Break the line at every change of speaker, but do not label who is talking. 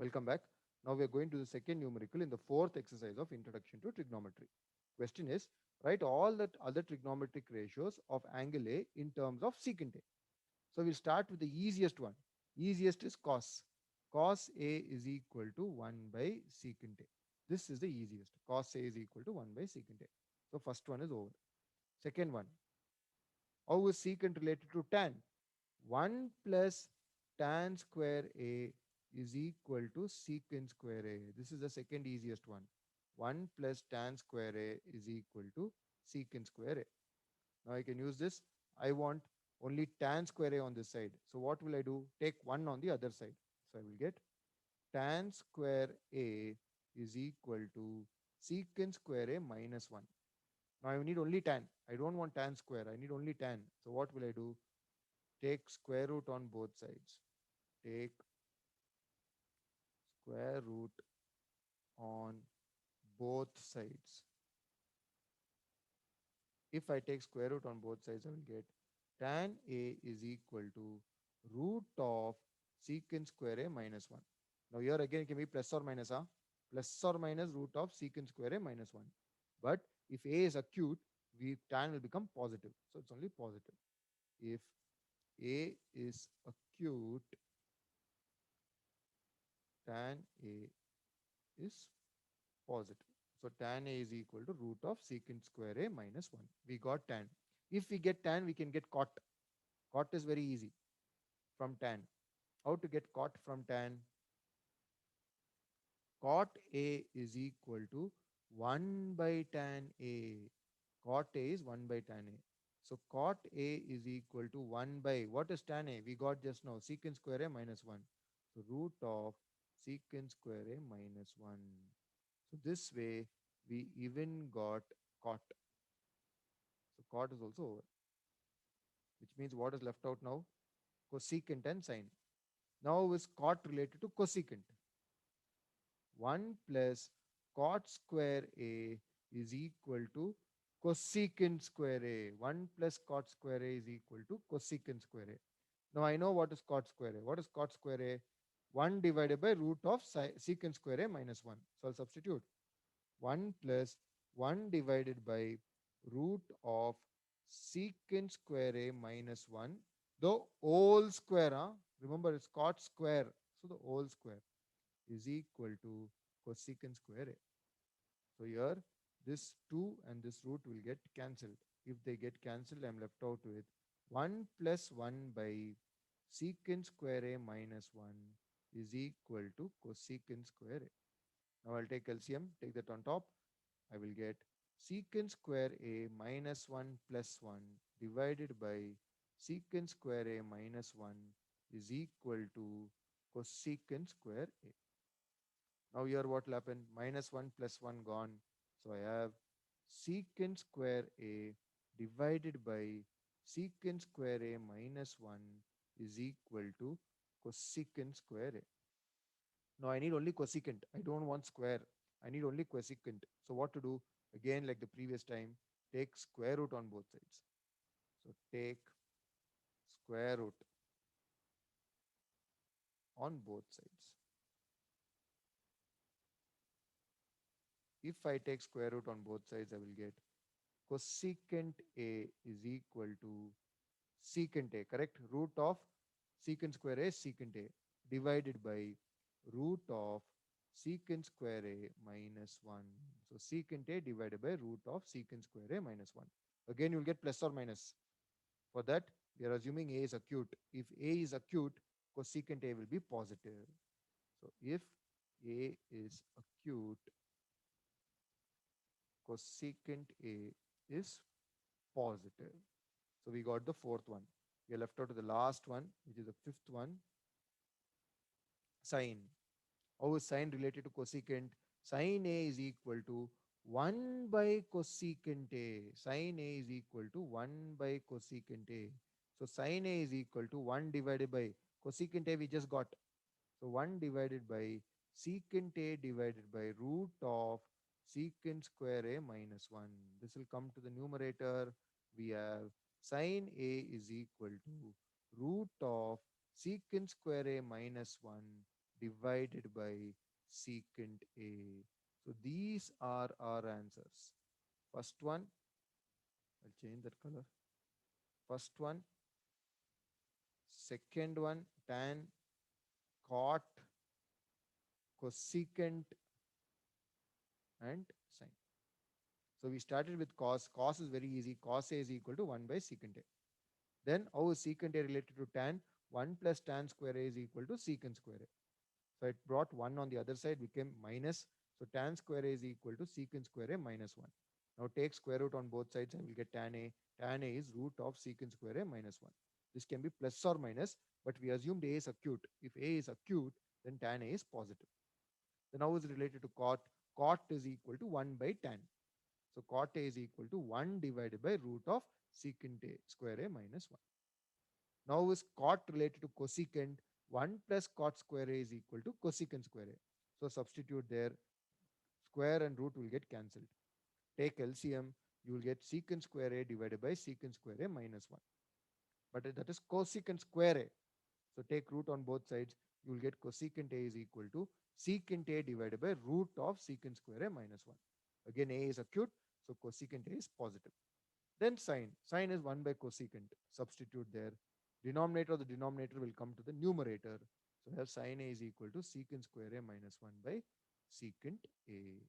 Welcome back. Now we are going to the second numerical in the fourth exercise of Introduction to Trigonometry. Question is, write all the other trigonometric ratios of angle A in terms of secant A. So we'll start with the easiest one. Easiest is cos. Cos A is equal to 1 by secant A. This is the easiest. Cos A is equal to 1 by secant A. So first one is over. Second one, how is secant related to tan? 1 plus tan square A is equal to secant square A. This is the second easiest one. 1 plus tan square A is equal to secant square A. Now I can use this. I want only tan square A on this side. So what will I do? Take 1 on the other side. So I will get tan square A is equal to secant square A minus 1. Now I need only tan. I don't want tan square. I need only tan. So what will I do? Take square root on both sides. Take square root on both sides. If I take square root on both sides, I will get tan A is equal to root of secant square A minus 1. Now here again it can be plus or minus, plus or minus root of secant square A minus 1. But if A is acute, tan will become positive. So it's only positive. If A is acute, tan A is positive. So tan A is equal to root of secant square A minus 1. We got tan. If we get tan, we can get cot. Cot is very easy from tan. How to get cot from tan? Cot A is equal to 1 by tan A. Cot A is 1 by tan A. So cot A is equal to 1 by, what is tan A? We got just now, secant square A minus 1. So root of secant square A minus 1. So this way, we even got cot. So cot is also over, which means what is left out now? Cosecant and sine. Now is cot related to cosecant? 1 plus cot square A is equal to cosecant square A. 1 plus cot square A is equal to cosecant square A. Now I know what is cot square A. What is cot square A? 1 divided by root of secant square A minus 1. So I'll substitute 1 plus 1 divided by root of secant square A minus 1. The whole square, remember it's cot square. So the whole square is equal to cosecant square A. So here this 2 and this root will get cancelled. If they get cancelled, I'm left out with 1 plus 1 by secant square A minus 1 is equal to cosecant square A. Now I'll take LCM, take that on top. I will get secant square A minus 1 plus 1 divided by secant square A minus 1 is equal to cosecant square A. Now here what will happen? Minus 1 plus 1 gone. So I have secant square A divided by secant square A minus 1 is equal to cosecant square A. Now I need only cosecant. I don't want square. I need only cosecant. So what to do? Again, like the previous time, take square root on both sides. So take square root on both sides. If I take square root on both sides, I will get cosecant A is equal to secant A, correct? Root of secant square A is secant A divided by root of secant square A minus 1. So secant A divided by root of secant square A minus 1. Again, you'll get plus or minus. For that, we are assuming A is acute. If A is acute, cosecant A will be positive. So if A is acute, cosecant A is positive. So we got the fourth one. We are left out to the last one, which is the fifth one, sine. How is sine related to cosecant? Sine A is equal to 1 by cosecant A. Sine A is equal to 1 by cosecant A. So sine A is equal to 1 divided by cosecant A we just got. So 1 divided by secant A divided by root of secant square A minus 1. This will come to the numerator. We have sine A is equal to root of secant square A minus 1 divided by secant A. So these are our answers. First one, I'll change that color. First one, second one, tan, cot, cosecant, and sine. So we started with cos. Cos is very easy. Cos A is equal to 1 by secant A. Then how is secant A related to tan? 1 plus tan square A is equal to secant square A. So it brought 1 on the other side, became minus. So tan square A is equal to secant square A minus 1. Now take square root on both sides and we'll get tan A. Tan A is root of secant square A minus 1. This can be plus or minus, but we assumed A is acute. If A is acute, then tan A is positive. Then how is it related to cot? Cot is equal to 1 by tan. So cot A is equal to 1 divided by root of secant A square A minus 1. Now is cot related to cosecant? 1 plus cot square A is equal to cosecant square A. So substitute there, square and root will get cancelled. Take LCM, you will get secant square A divided by secant square A minus 1. But that is cosecant square A. So take root on both sides, you will get cosecant A is equal to secant A divided by root of secant square A minus 1. Again, A is acute, so cosecant A is positive. Then sine. Sine is 1 by cosecant. Substitute there. Denominator of the denominator will come to the numerator. So here sine A is equal to secant square A minus 1 by secant A.